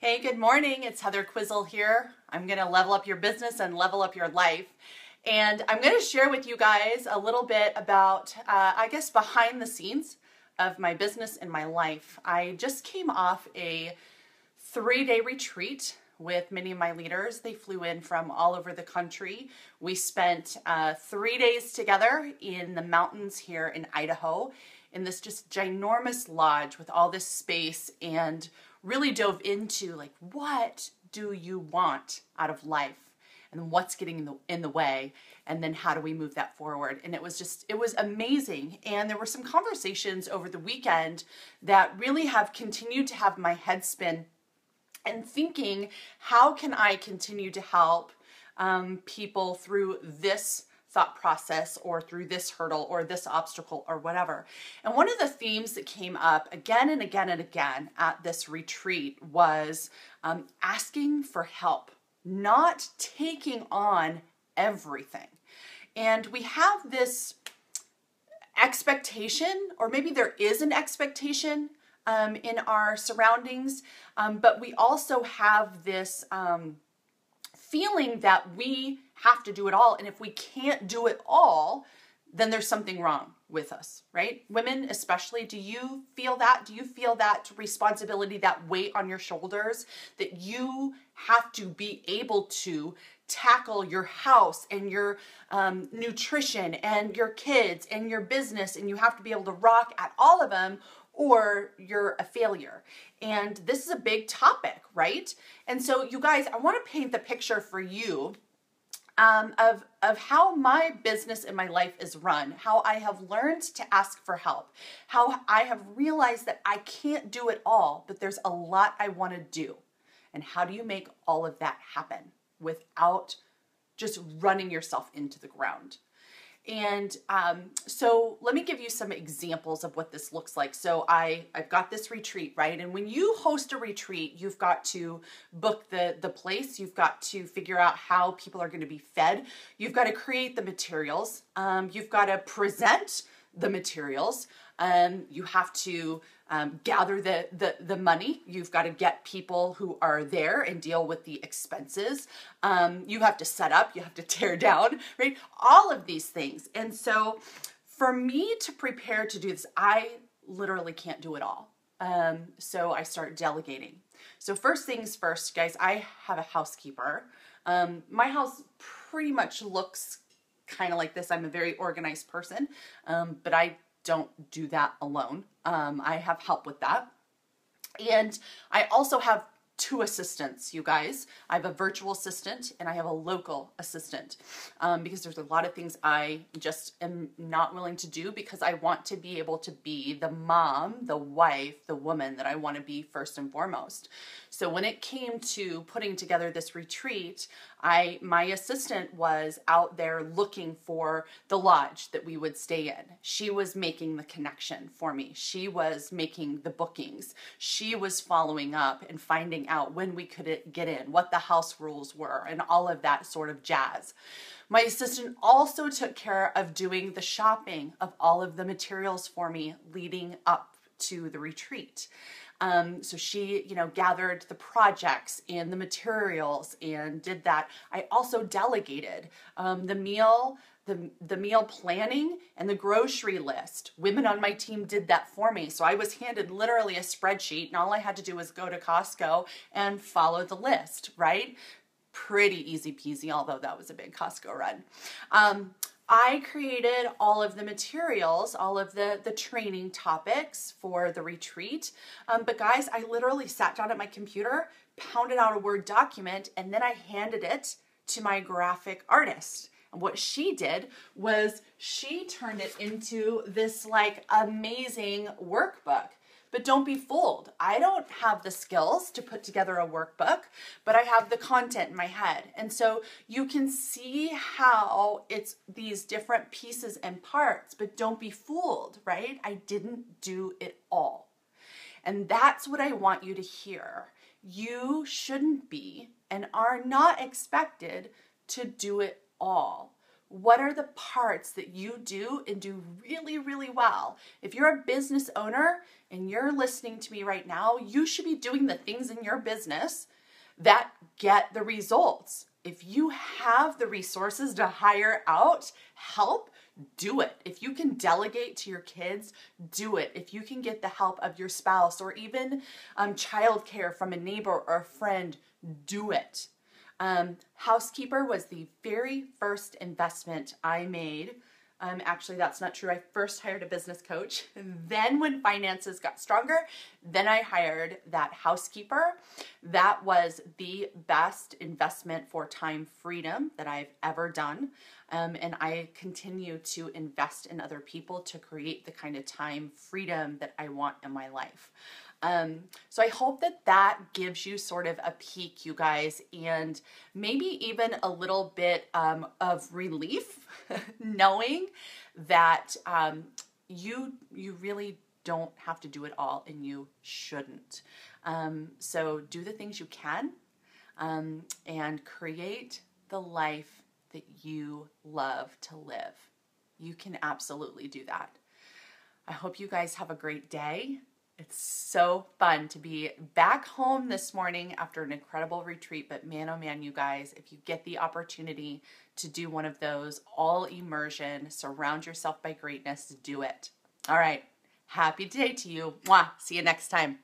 Hey, good morning. It's Heather Quisel here. I'm going to level up your business and level up your life. And I'm going to share with you guys a little bit about, behind the scenes of my business and my life. I just came off a 3-day retreat with many of my leaders. They flew in from all over the country. We spent 3 days together in the mountains here in Idaho in this just ginormous lodge with all this space, and really dove into like, what do you want out of life and what's getting in the way, and then how do we move that forward? And it was amazing. And there were some conversations over the weekend that really have continued to have my head spin and thinking, how can I continue to help people through this thought process or through this hurdle or this obstacle or whatever. And one of the themes that came up again and again and again at this retreat was asking for help, not taking on everything. And we have this expectation, or maybe there is an expectation in our surroundings, but we also have this feeling that we have to do it all. And if we can't do it all, then there's something wrong with us, right? Women especially, do you feel that? Do you feel that responsibility, that weight on your shoulders, that you have to be able to tackle your house and your nutrition and your kids and your business, and you have to be able to rock at all of them, or you're a failure? And this is a big topic, right? And so you guys, I want to paint the picture for you of how my business and my life is run, how I have learned to ask for help, how I have realized that I can't do it all, but there's a lot I want to do. And how do you make all of that happen without just running yourself into the ground? And so let me give you some examples of what this looks like. So I've got this retreat, right? And when you host a retreat, you've got to book the place. You've got to figure out how people are going to be fed. You've got to create the materials. You've got to present the materials. You have to gather the money. You've got to get people who are there and deal with the expenses. You have to set up, you have to tear down, right? All of these things. And so for me to prepare to do this, I literally can't do it all. So I start delegating. So first things first, guys, I have a housekeeper. My house pretty much looks kind of like this. I'm a very organized person, but I don't do that alone. I have help with that. And I also have 2 assistants, you guys. I have a virtual assistant and I have a local assistant, because there's a lot of things I just am not willing to do because I want to be able to be the mom, the wife, the woman that I want to be first and foremost. So when it came to putting together this retreat, my assistant was out there looking for the lodge that we would stay in. She was making the connection for me. She was making the bookings. She was following up and finding out when we could get in, what the house rules were, and all of that sort of jazz. My assistant also took care of doing the shopping of all of the materials for me leading up to the retreat. So she, gathered the projects and the materials and did that. I also delegated the meal planning and the grocery list. Women on my team did that for me. So I was handed literally a spreadsheet, and all I had to do was go to Costco and follow the list, right? Pretty easy peasy, although that was a big Costco run. I created all of the materials, all of the training topics for the retreat. But guys, I literally sat down at my computer, pounded out a Word document, and then I handed it to my graphic artist. And what she did was she turned it into this like amazing workbook. But don't be fooled. I don't have the skills to put together a workbook, but I have the content in my head. And so you can see how it's these different pieces and parts, but don't be fooled, right? I didn't do it all. And that's what I want you to hear. You shouldn't be and are not expected to do it all. What are the parts that you do and do really, really well? If you're a business owner, and you're listening to me right now, you should be doing the things in your business that get the results. If you have the resources to hire out help, do it. If you can delegate to your kids, do it. If you can get the help of your spouse or even childcare from a neighbor or a friend, do it. Housekeeper was the very first investment I made. Actually, that's not true. I first hired a business coach. Then when finances got stronger, then I hired that housekeeper. That was the best investment for time freedom that I've ever done. And I continue to invest in other people to create the kind of time freedom that I want in my life. So I hope that that gives you sort of a peek, you guys, and maybe even a little bit of relief knowing that you really don't have to do it all, and you shouldn't. So do the things you can and create the life that you love to live. You can absolutely do that. I hope you guys have a great day. It's so fun to be back home this morning after an incredible retreat, but man, oh man, you guys, if you get the opportunity to do one of those, all immersion, surround yourself by greatness, do it. All right, happy day to you. Mwah. See you next time.